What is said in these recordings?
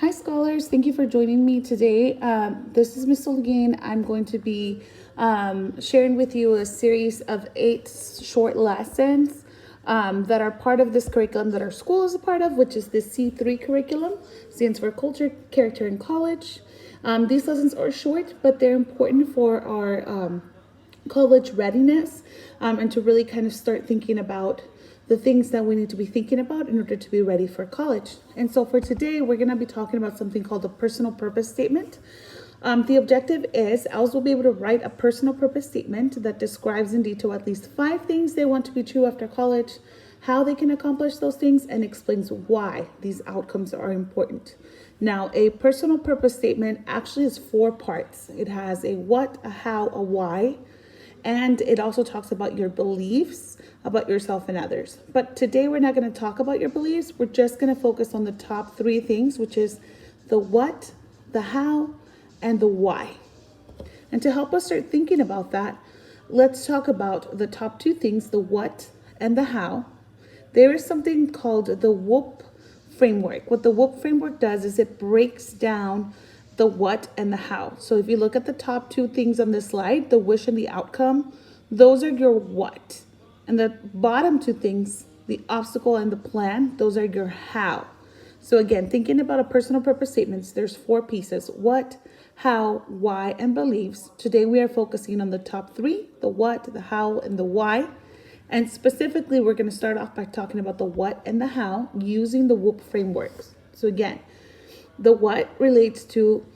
Hi, scholars. Thank you for joining me today. This is Miss Olguin. I'm going to be sharing with you a series of 8 short lessons that are part of this curriculum that our school is a part of, which is the C3 curriculum, stands for Culture, Character, and College. These lessons are short, but they're important for our college readiness and to really kind of start thinking about the things that we need to be thinking about in order to be ready for college. And so for today, we're going to be talking about something called a personal purpose statement. The objective is Els will be able to write a personal purpose statement that describes in detail at least 5 things they want to be true after college, how they can accomplish those things, and explains why these outcomes are important. Now, a personal purpose statement actually is 4 parts. It has a what, a how, a why, and it also talks about your beliefs about yourself and others. But today we're not going to talk about your beliefs. We're just going to focus on the top 3 things, which is the what, the how, and the why. And to help us start thinking about that, let's talk about the top 2 things, the what and the how. There is something called the WHOOP framework. What the WHOOP framework does is it breaks down the what and the how. So if you look at the top 2 things on this slide, the wish and the outcome, those are your what. And the bottom 2 things, the obstacle and the plan, those are your how. So again, thinking about a personal purpose statements, there's 4 pieces: what, how, why, and beliefs. Today we are focusing on the top 3, the what, the how, and the why. And specifically, we're going to start off by talking about the what and the how using the WHOOP frameworks. So again, the what relates to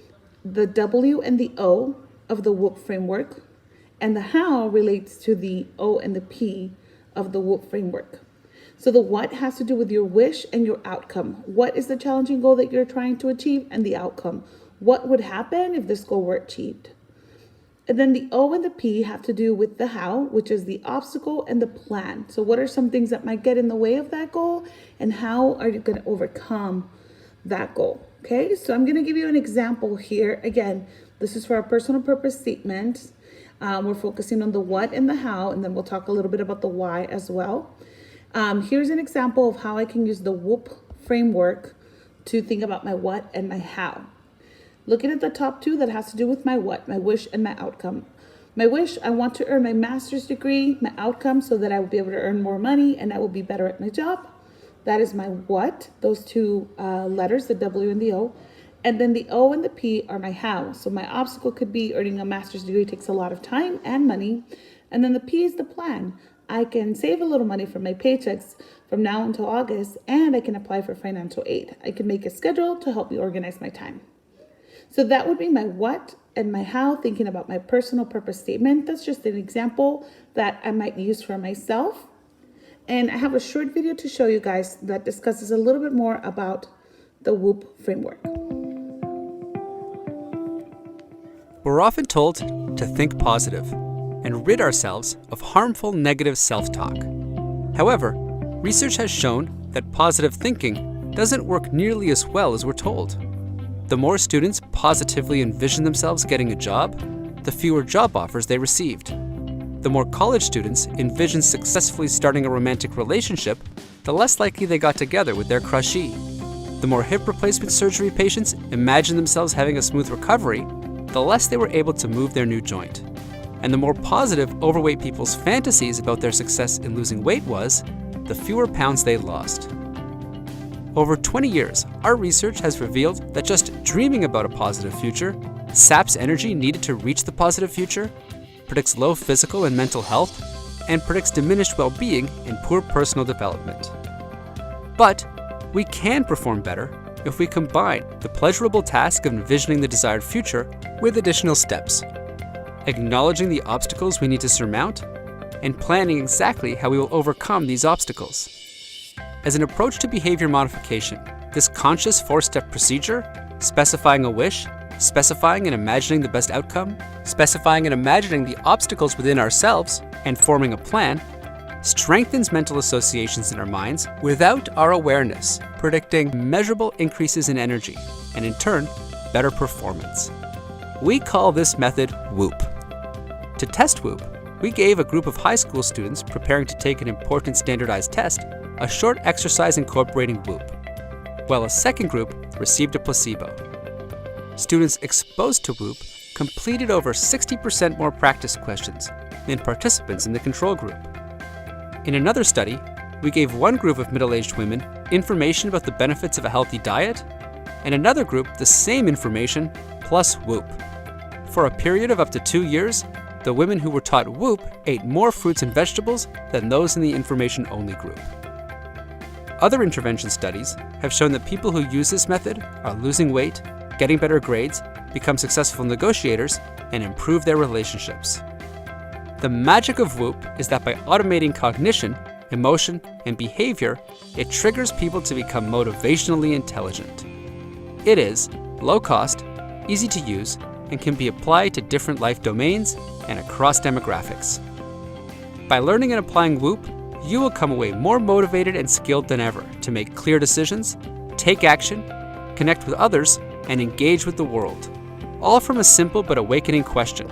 the W and the O of the WHOOP framework, and the how relates to the O and the P of the WHOOP framework. So the what has to do with your wish and your outcome. What is the challenging goal that you're trying to achieve, and the outcome? What would happen if this goal were achieved? And then the O and the P have to do with the how, which is the obstacle and the plan. So what are some things that might get in the way of that goal, and how are you going to overcome that goal? Okay, so I'm going to give you an example here. Again, this is for our personal purpose statement. We're focusing on the what and the how, and then we'll talk a little bit about the why as well. Here's an example of how I can use the WHOOP framework to think about my what and my how. Looking at the top 2, that has to do with my what, my wish and my outcome. My wish, I want to earn my master's degree. My outcome, so that I will be able to earn more money and I will be better at my job. That is my what, those 2 letters, the W and the O. And then the O and the P are my how. So my obstacle could be earning a master's degree takes a lot of time and money. And then the P is the plan. I can save a little money from my paychecks from now until August, and I can apply for financial aid. I can make a schedule to help me organize my time. So that would be my what and my how, thinking about my personal purpose statement. That's just an example that I might use for myself. And I have a short video to show you guys that discusses a little bit more about the WHOOP framework. We're often told to think positive and rid ourselves of harmful negative self-talk. However, research has shown that positive thinking doesn't work nearly as well as we're told. The more students positively envision themselves getting a job, the fewer job offers they received. The more college students envision successfully starting a romantic relationship, the less likely they got together with their crushee. The more hip replacement surgery patients imagined themselves having a smooth recovery, the less they were able to move their new joint. And the more positive overweight people's fantasies about their success in losing weight was, the fewer pounds they lost. Over 20 years, our research has revealed that just dreaming about a positive future saps energy needed to reach the positive future, predicts low physical and mental health, and predicts diminished well-being and poor personal development. But we can perform better if we combine the pleasurable task of envisioning the desired future with additional steps, acknowledging the obstacles we need to surmount, and planning exactly how we will overcome these obstacles. As an approach to behavior modification, this conscious 4-step procedure, specifying a wish, specifying and imagining the best outcome, specifying and imagining the obstacles within ourselves, and forming a plan, strengthens mental associations in our minds without our awareness, predicting measurable increases in energy, and in turn, better performance. We call this method WHOOP. To test WHOOP, we gave a group of high school students preparing to take an important standardized test a short exercise incorporating WHOOP. while a second group received a placebo. Students exposed to WHOOP completed over 60% more practice questions than participants in the control group. In another study, we gave one group of middle-aged women information about the benefits of a healthy diet, and another group the same information plus WHOOP. For a period of up to 2 years, the women who were taught WHOOP ate more fruits and vegetables than those in the information-only group. Other intervention studies have shown that people who use this method are losing weight, getting better grades, become successful negotiators, and improve their relationships. The magic of WHOOP is that by automating cognition, emotion, and behavior, it triggers people to become motivationally intelligent. It is low cost, easy to use, and can be applied to different life domains and across demographics. By learning and applying WHOOP, you will come away more motivated and skilled than ever to make clear decisions, take action, connect with others, and engage with the world. All from a simple but awakening question: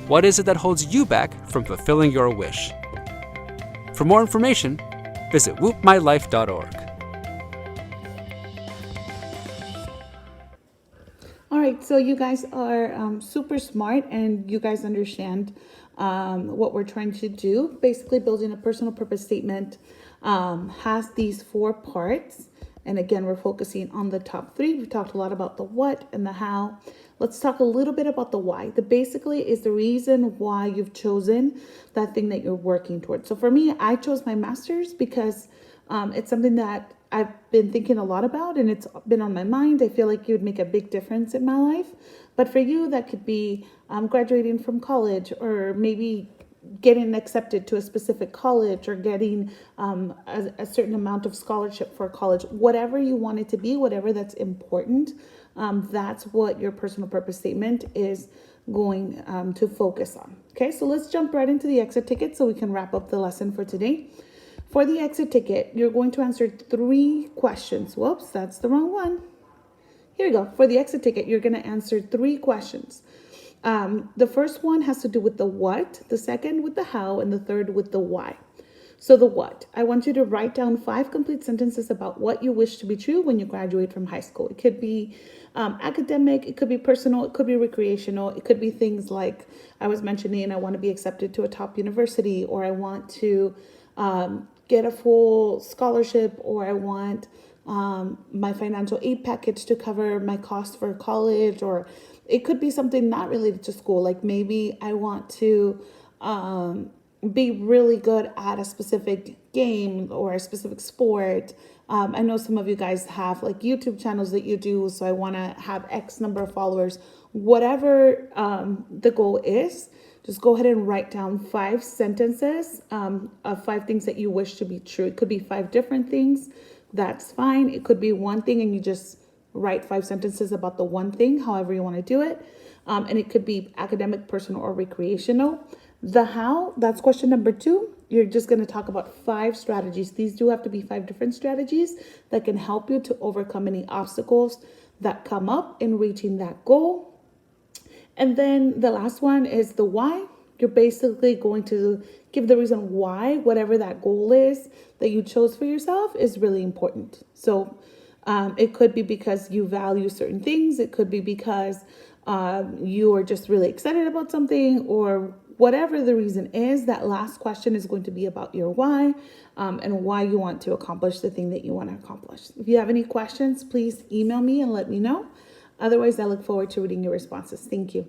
what is it that holds you back from fulfilling your wish? For more information, visit whoopmylife.org. All right, so you guys are super smart and you guys understand what we're trying to do. Basically, building a personal purpose statement has these 4 parts. And again, we're focusing on the top 3. We've talked a lot about the what and the how. Let's talk a little bit about the why. The basically is the reason why you've chosen that thing that you're working towards. So for me, I chose my master's because it's something that I've been thinking a lot about and it's been on my mind. I feel like it would make a big difference in my life. But for you, that could be graduating from college, or maybe getting accepted to a specific college, or getting a certain amount of scholarship for college. Whatever you want it to be, whatever that's important, that's what your personal purpose statement is going to focus on. Okay, so let's jump right into the exit ticket so we can wrap up the lesson for today. For the exit ticket, you're going to answer 3 questions. Whoops, that's the wrong one. Here we go. For the exit ticket, you're going to answer 3 questions. The first one has to do with the what, the second with the how, and the third with the why. So the what, I want you to write down 5 complete sentences about what you wish to be true when you graduate from high school. It could be academic, it could be personal, it could be recreational, it could be things like I was mentioning, I want to be accepted to a top university, or I want to get a full scholarship, or I want my financial aid package to cover my cost for college, or it could be something not related to school. Like maybe I want to be really good at a specific game or a specific sport. I know some of you guys have like YouTube channels that you do, so I want to have X number of followers. Whatever the goal is, just go ahead and write down 5 sentences of 5 things that you wish to be true. It could be 5 different things. That's fine. It could be one thing and you just write 5 sentences about the one thing, however you want to do it. And it could be academic, personal, or recreational. The how, that's question number 2. You're just going to talk about 5 strategies. These do have to be 5 different strategies that can help you to overcome any obstacles that come up in reaching that goal. And then the last one is the why. You're basically going to give the reason why whatever that goal is that you chose for yourself is really important. So it could be because you value certain things. It could be because you are just really excited about something, or whatever the reason is. That last question is going to be about your why and why you want to accomplish the thing that you want to accomplish. If you have any questions, please email me and let me know. Otherwise, I look forward to reading your responses. Thank you.